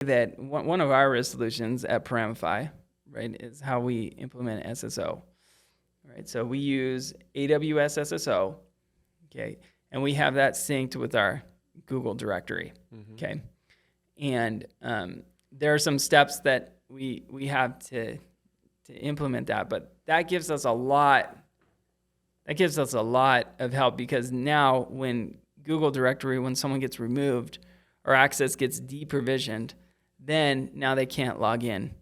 that one of our risk solutions at Paramify, right, is how we implement SSO, right? So we use AWS SSO, okay, and we have that synced with our Google directory, okay? And there are some steps that we have to implement that, but that gives us a lot. That gives us a lot of help, because now when Google directory, when someone gets removed or access gets deprovisioned, then now they can't log in,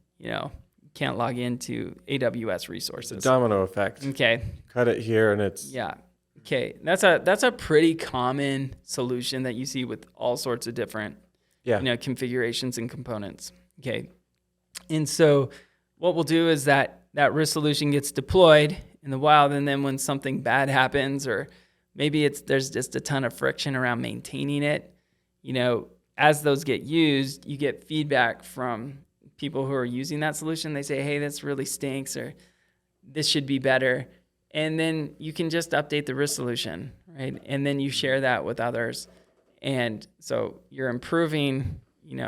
can't log into AWS resources. Domino effect. Okay. Cut it here and it's... Yeah. Okay. That's a pretty common solution that you see with all sorts of different configurations and components. Okay. And so what we'll do is that risk solution gets deployed in the wild, and then when something bad happens, or maybe there's just a ton of friction around maintaining it, as those get used, you get feedback from people who are using that solution. They say, hey, this really stinks, or this should be better. And then you can just update the risk solution, right? And then you share that with others. And so you're improving,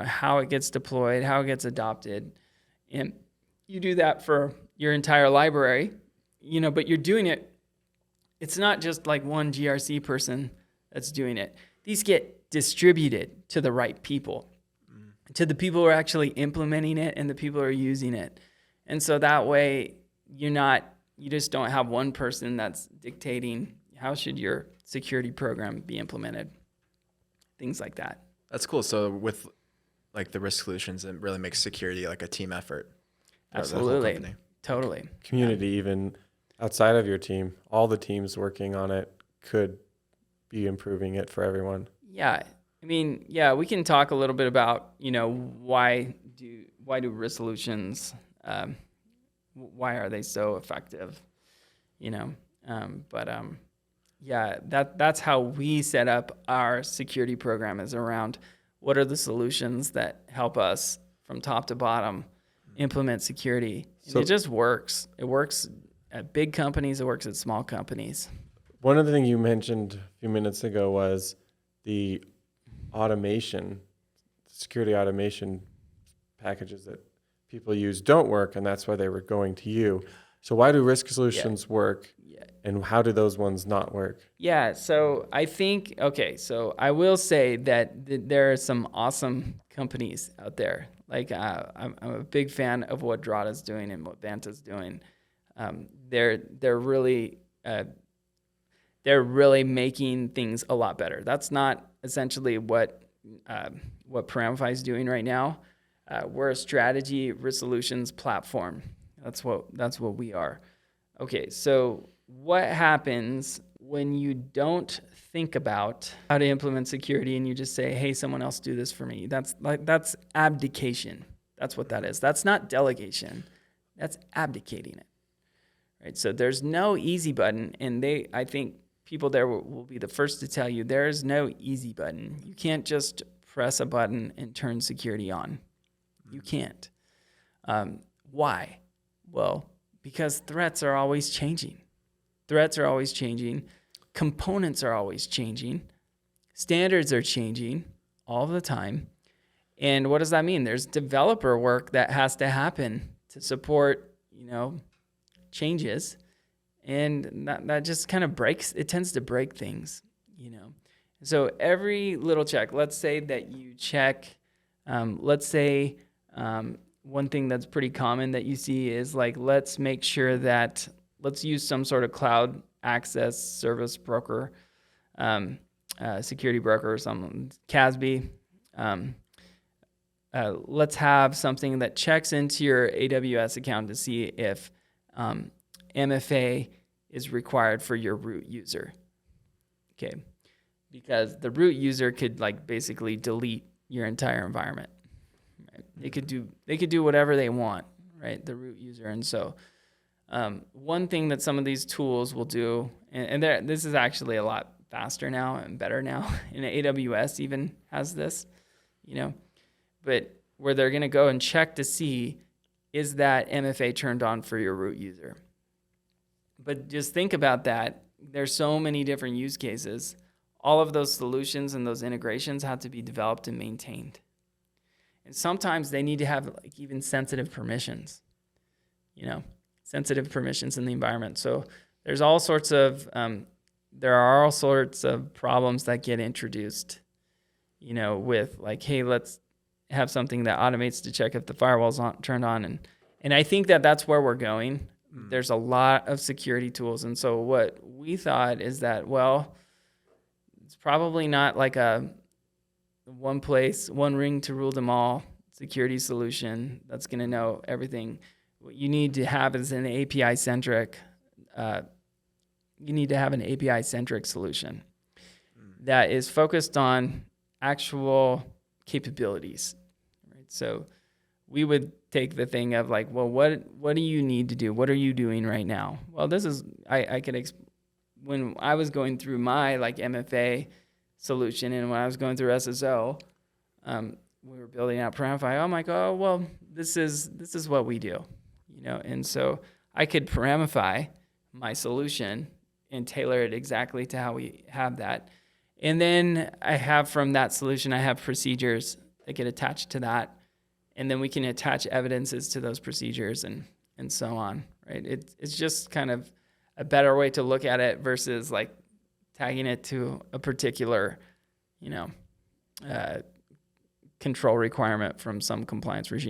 how it gets deployed, how it gets adopted. And you do that for your entire library, but you're doing it. It's not just like one GRC person that's doing it. These get distributed to the right people, to the people who are actually implementing it and the people who are using it. And so that way you just don't have one person that's dictating how should your security program be implemented, things like that. That's cool. So with like the risk solutions, it really makes security like a team effort. Absolutely. Totally. Community, even outside of your team, all the teams working on it could be improving it for everyone. Yeah. I mean, we can talk a little bit about, why do risk solutions, why are they so effective, that's how we set up our security program, is around what are the solutions that help us from top to bottom implement security. So it just works. It works at big companies. It works at small companies. One of the things you mentioned a few minutes ago was the security automation packages that people use don't work, and that's why they were going to you. So why do risk solutions work, and how do those ones not work? Yeah, so I think, so I will say that there are some awesome companies out there. Like I'm a big fan of what Drata's doing and what Vanta's doing. They're really making things a lot better. That's not essentially what Paramify is doing right now. We're a strategy risk solutions platform. That's what we are. Okay, so what happens when you don't think about how to implement security and you just say, hey, someone else do this for me? That's abdication. That's what that is. That's not delegation. That's abdicating it. Right? So there's no easy button, and I think people there will be the first to tell you there is no easy button. You can't just press a button and turn security on. You can't. Why? Well, because threats are always changing. Components are always changing. Standards are changing all the time. And what does that mean? There's developer work that has to happen to support, changes. And that just kind of tends to break things, So every little check, let's say that you check, one thing that's pretty common that you see is like, let's use some sort of cloud access service broker, security broker or something, CASB. Let's have something that checks into your AWS account to see if MFA is required for your root user. Okay. Because the root user could basically delete your entire environment. Right? They could do whatever they want, right? The root user. And so one thing that some of these tools will do, and this is actually a lot faster now and better now, and AWS even has this, but where they're going to go and check to see, is that MFA turned on for your root user? But just think about that. There's so many different use cases. All of those solutions and those integrations have to be developed and maintained. And sometimes they need to have like even sensitive permissions, sensitive permissions in the environment. So there's all sorts of, there are all sorts of problems that get introduced, with like, hey, let's have something that automates to check if the firewall's turned on. And I think that that's where we're going. There's a lot of security tools. And so what we thought is that, well, it's probably not like a one place, one ring to rule them all security solution that's going to know everything. What you need to have is an API-centric, solution that is focused on actual capabilities, right? So we would take the thing of like, well, what do you need to do? What are you doing right now? Well, this is, when I was going through my like MFA solution and when I was going through SSO, we were building out Paramify. I'm like, oh, well, this is what we do, and so I could Paramify my solution and tailor it exactly to how we have that. And then I have from that solution, I have procedures that get attached to that. And then we can attach evidences to those procedures and so on, right? It's just kind of a better way to look at it versus like tagging it to a particular, control requirement from some compliance regime.